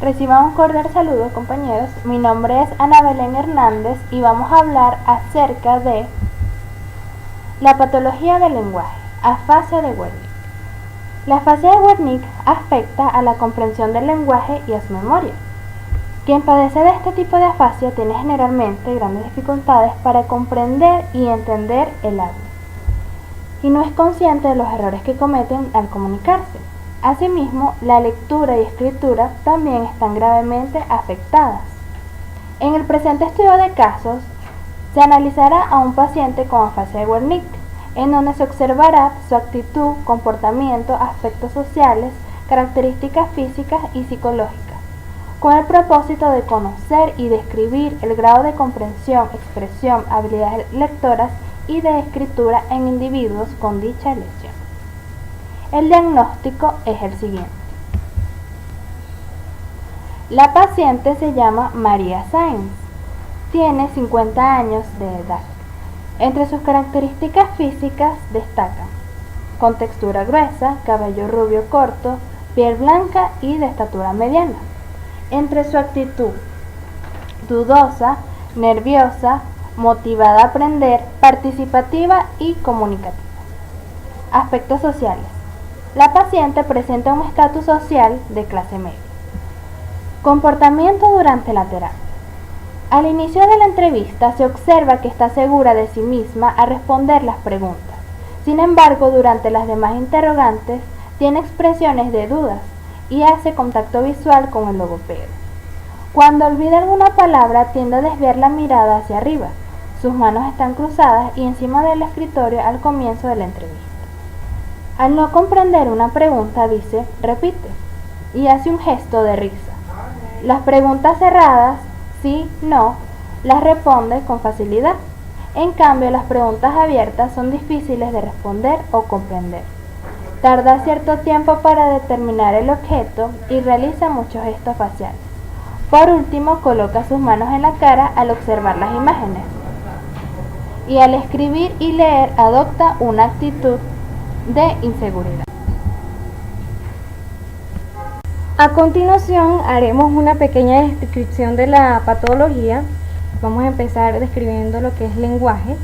Reciban un cordial saludo, compañeros. Mi nombre es Ana Belén Hernández y vamos a hablar acerca de la patología del lenguaje, afasia de Wernicke. La afasia de Wernicke afecta a la comprensión del lenguaje y a su memoria. Quien padece de este tipo de afasia tiene generalmente grandes dificultades para comprender y entender el habla, y no es consciente de los errores que cometen al comunicarse. Asimismo, la lectura y escritura también están gravemente afectadas. En el presente estudio de casos, se analizará a un paciente con afasia de Wernicke, en donde se observará su actitud, comportamiento, aspectos sociales, características físicas y psicológicas, con el propósito de conocer y describir el grado de comprensión, expresión, habilidades lectoras y de escritura en individuos con dicha lesión. El diagnóstico es el siguiente. La paciente se llama María Sainz, tiene 50 años de edad. Entre sus características físicas destacan con textura gruesa, cabello rubio corto, piel blanca y de estatura mediana. Entre su actitud dudosa, nerviosa, motivada a aprender, participativa y comunicativa. Aspectos sociales. La paciente presenta un estatus social de clase media. Comportamiento durante la terapia. Al inicio de la entrevista se observa que está segura de sí misma a responder las preguntas. Sin embargo, durante las demás interrogantes tiene expresiones de dudas y hace contacto visual con el logopedo. Cuando olvida alguna palabra tiende a desviar la mirada hacia arriba. Sus manos están cruzadas y encima del escritorio al comienzo de la entrevista. Al no comprender una pregunta dice, repite, y hace un gesto de risa. Las preguntas cerradas, sí, no, las responde con facilidad. En cambio, las preguntas abiertas son difíciles de responder o comprender. Tarda cierto tiempo para determinar el objeto y realiza muchos gestos faciales. Por último, coloca sus manos en la cara al observar las imágenes. Y al escribir y leer adopta una actitud de inseguridad. A continuación haremos una pequeña descripción de la patología. Vamos a empezar describiendo lo que es lenguaje.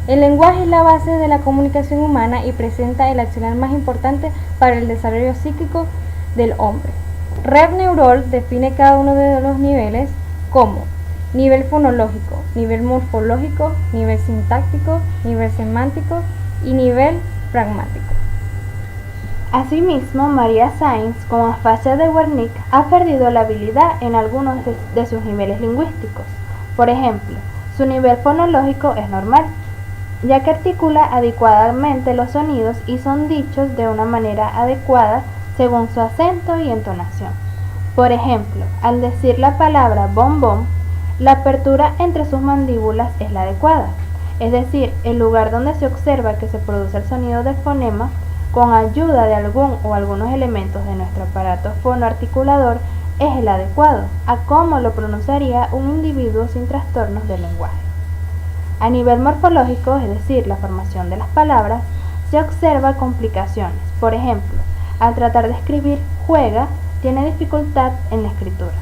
El lenguaje es la base de la comunicación humana y presenta el accionar más importante para el desarrollo psíquico del hombre. Red Neurol define cada uno de los niveles como nivel fonológico, nivel morfológico, nivel sintáctico, nivel semántico y nivel pragmático. Asimismo, María Sainz, con afasia de Wernicke, ha perdido la habilidad en algunos de sus niveles lingüísticos. Por ejemplo, su nivel fonológico es normal, ya que articula adecuadamente los sonidos y son dichos de una manera adecuada según su acento y entonación. Por ejemplo, al decir la palabra bombón, la apertura entre sus mandíbulas es la adecuada, es decir, el lugar donde se observa que se produce el sonido de fonema con ayuda de algún o algunos elementos de nuestro aparato fonoarticulador es el adecuado, a cómo lo pronunciaría un individuo sin trastornos del lenguaje. A nivel morfológico, es decir, la formación de las palabras, se observa complicaciones. Por ejemplo, al tratar de escribir juega, tiene dificultad en la escritura.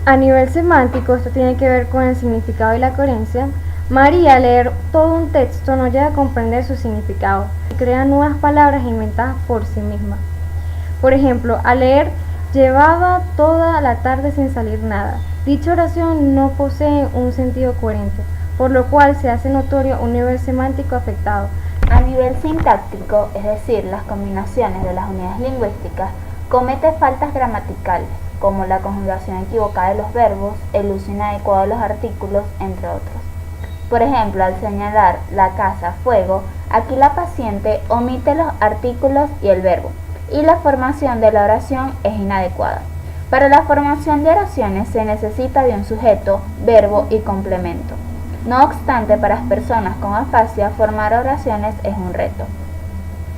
A nivel semántico, esto tiene que ver con el significado y la coherencia. María, al leer todo un texto, no llega a comprender su significado y crea nuevas palabras inventadas por sí misma. Por ejemplo, al leer, llevaba toda la tarde sin salir nada. Dicha oración no posee un sentido coherente, por lo cual se hace notorio un nivel semántico afectado. A nivel sintáctico, es decir, las combinaciones de las unidades lingüísticas, comete faltas gramaticales, como la conjugación equivocada de los verbos, el uso inadecuado de los artículos, entre otros. Por ejemplo, al señalar la casa fuego, aquí la paciente omite los artículos y el verbo, y la formación de la oración es inadecuada. Para la formación de oraciones se necesita de un sujeto, verbo y complemento. No obstante, para las personas con afasia, formar oraciones es un reto.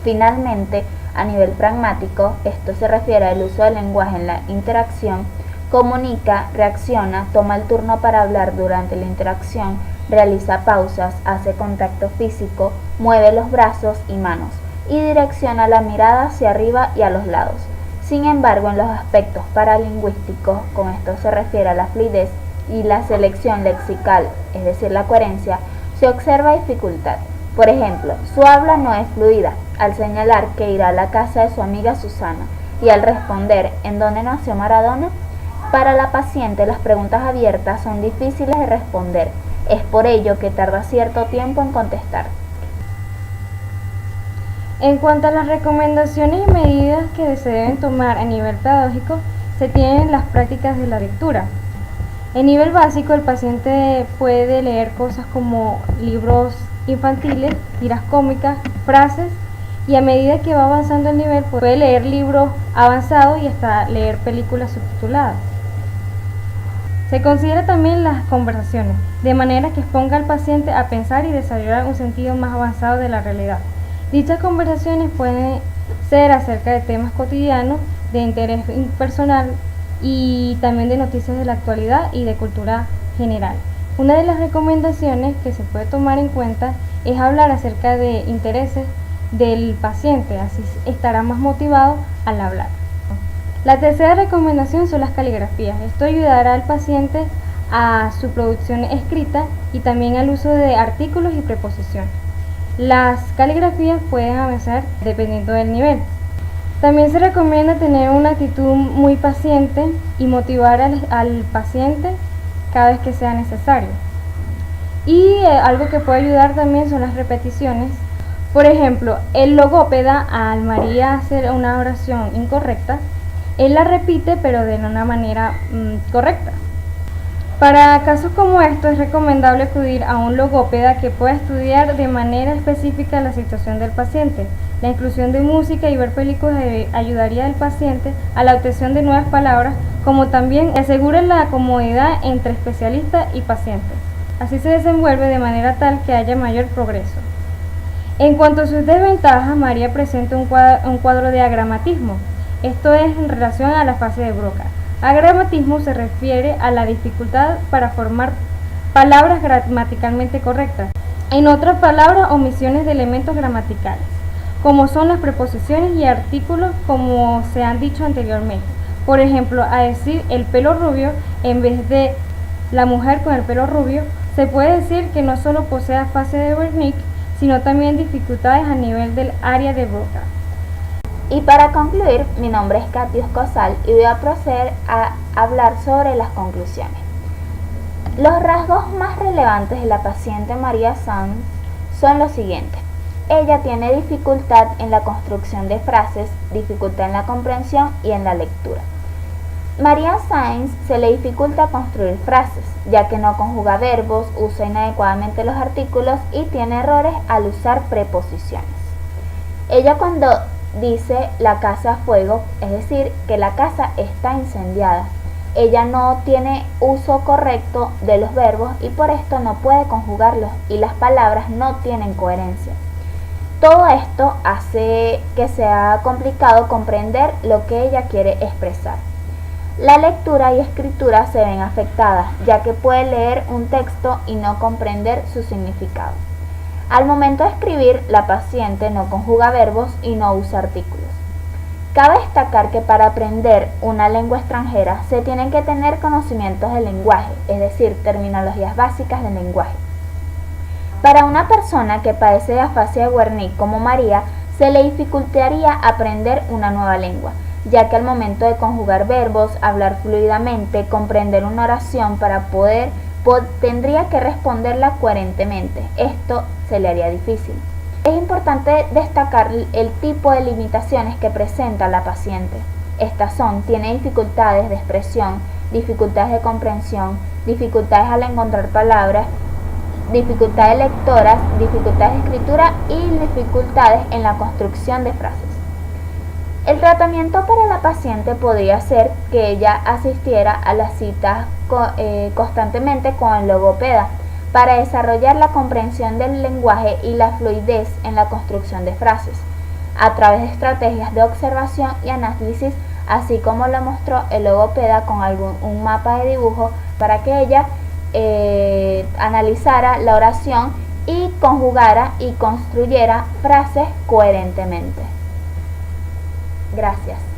Finalmente, a nivel pragmático, esto se refiere al uso del lenguaje en la interacción, comunica, reacciona, toma el turno para hablar durante la interacción, realiza pausas, hace contacto físico, mueve los brazos y manos y direcciona la mirada hacia arriba y a los lados. Sin embargo, en los aspectos paralingüísticos, con esto se refiere a la fluidez y la selección lexical, es decir, la coherencia, se observa dificultad. Por ejemplo, su habla no es fluida al señalar que irá a la casa de su amiga Susana y al responder ¿en dónde nació Maradona? Para la paciente las preguntas abiertas son difíciles de responder, es por ello que tarda cierto tiempo en contestar. En cuanto a las recomendaciones y medidas que se deben tomar a nivel pedagógico, se tienen las prácticas de la lectura. En nivel básico, el paciente puede leer cosas como libros infantiles, tiras cómicas, frases, y a medida que va avanzando el nivel puede leer libros avanzados y hasta leer películas subtituladas. Se considera también las conversaciones, de manera que exponga al paciente a pensar y desarrollar un sentido más avanzado de la realidad. Dichas conversaciones pueden ser acerca de temas cotidianos, de interés personal y también de noticias de la actualidad y de cultura general. Una de las recomendaciones que se puede tomar en cuenta es hablar acerca de intereses del paciente, así estará más motivado al hablar. La tercera recomendación son las caligrafías. Esto ayudará al paciente a su producción escrita y también al uso de artículos y preposiciones. Las caligrafías pueden avanzar dependiendo del nivel. También se recomienda tener una actitud muy paciente y motivar al paciente cada vez que sea necesario. Y algo que puede ayudar también son las repeticiones. Por ejemplo, el logópeda al María hacer una oración incorrecta, él la repite pero de una manera correcta. Para casos como estos es recomendable acudir a un logópeda que pueda estudiar de manera específica la situación del paciente. La inclusión de música y ver películas ayudaría al paciente a la obtención de nuevas palabras, como también asegura la comodidad entre especialista y paciente. Así se desenvuelve de manera tal que haya mayor progreso. En cuanto a sus desventajas, María presenta un cuadro de agramatismo. Esto es en relación a la fase de Broca. Agramatismo se refiere a la dificultad para formar palabras gramaticalmente correctas. En otras palabras, omisiones de elementos gramaticales, como son las preposiciones y artículos, como se han dicho anteriormente. Por ejemplo, a decir el pelo rubio en vez de la mujer con el pelo rubio, se puede decir que no solo posee fase de Wernicke, sino también dificultades a nivel del área de Broca. Y para concluir, mi nombre es Katy Escosal y voy a proceder a hablar sobre las conclusiones. Los rasgos más relevantes de la paciente María Sáenz son los siguientes. Ella tiene dificultad en la construcción de frases, dificultad en la comprensión y en la lectura. María Sáenz se le dificulta construir frases, ya que no conjuga verbos, usa inadecuadamente los artículos y tiene errores al usar preposiciones. Ella cuando dice la casa a fuego, es decir, que la casa está incendiada. Ella no tiene uso correcto de los verbos y por esto no puede conjugarlos y las palabras no tienen coherencia. Todo esto hace que sea complicado comprender lo que ella quiere expresar. La lectura y escritura se ven afectadas, ya que puede leer un texto y no comprender su significado. Al momento de escribir, la paciente no conjuga verbos y no usa artículos. Cabe destacar que para aprender una lengua extranjera se tienen que tener conocimientos del lenguaje, es decir, terminologías básicas del lenguaje. Para una persona que padece de afasia de Wernicke como María, se le dificultaría aprender una nueva lengua, ya que al momento de conjugar verbos, hablar fluidamente, comprender una oración para poder tendría que responderla coherentemente. Esto se le haría difícil. Es importante destacar el tipo de limitaciones que presenta la paciente. Estas son, tiene dificultades de expresión, dificultades de comprensión, dificultades al encontrar palabras, dificultades lectoras, dificultades de escritura y dificultades en la construcción de frases. El tratamiento para la paciente podría ser que ella asistiera a las citas constantemente con el logopeda para desarrollar la comprensión del lenguaje y la fluidez en la construcción de frases, a través de estrategias de observación y análisis, así como lo mostró el logopeda con un mapa de dibujo para que ella analizara la oración y conjugara y construyera frases coherentemente. Gracias.